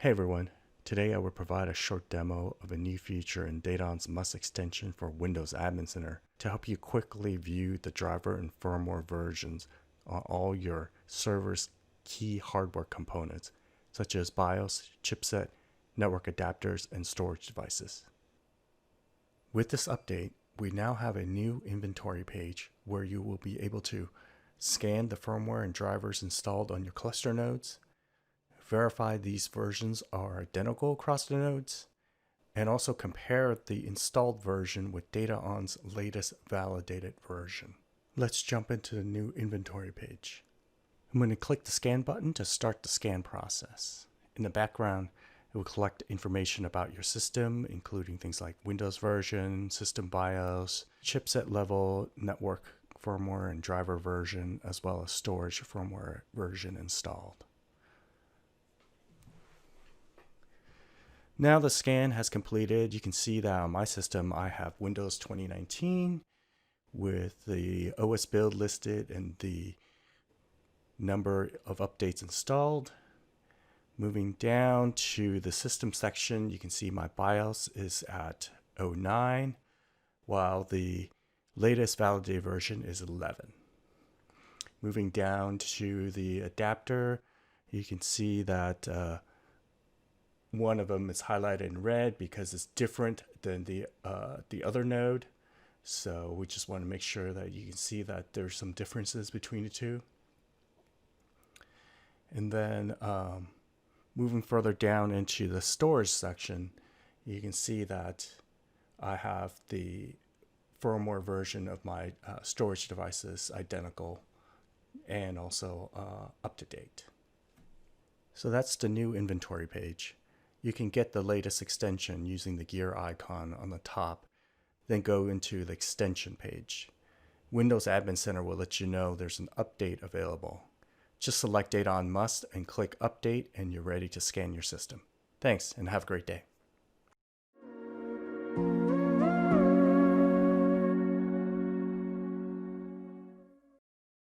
Hey everyone, today I will provide a short demo of a new feature in DataON's MUST extension for Windows Admin Center to help you quickly view the driver and firmware versions on all your server's key hardware components, such as BIOS, chipset, network adapters, and storage devices. With this update, we now have a new inventory page where you will be able to scan the firmware and drivers installed on your cluster nodes, verify these versions are identical across the nodes, and also compare the installed version with DataON's latest validated version. Let's jump into the new inventory page. I'm going to click the scan button to start the scan process. In the background, it will collect information about your system, including things like Windows version, system BIOS, chipset level, network firmware and driver version, as well as storage firmware version installed. Now the scan has completed. You can see that on my system I have Windows 2019 with the OS build listed and the number of updates installed. Moving down to the system section, you can see my BIOS is at 09, while the latest validated version is 11. Moving down to the adapter, you can see that one of them is highlighted in red because it's different than the other node. So we just want to make sure that you can see that there's some differences between the two. And then moving further down into the storage section, you can see that I have the firmware version of my storage devices identical and also up to date. So that's the new inventory page. You can get the latest extension using the gear icon on the top, then go into the extension page. Windows Admin Center will let you know there's an update available. Just select DataON Must and click Update and you're ready to scan your system. Thanks and have a great day.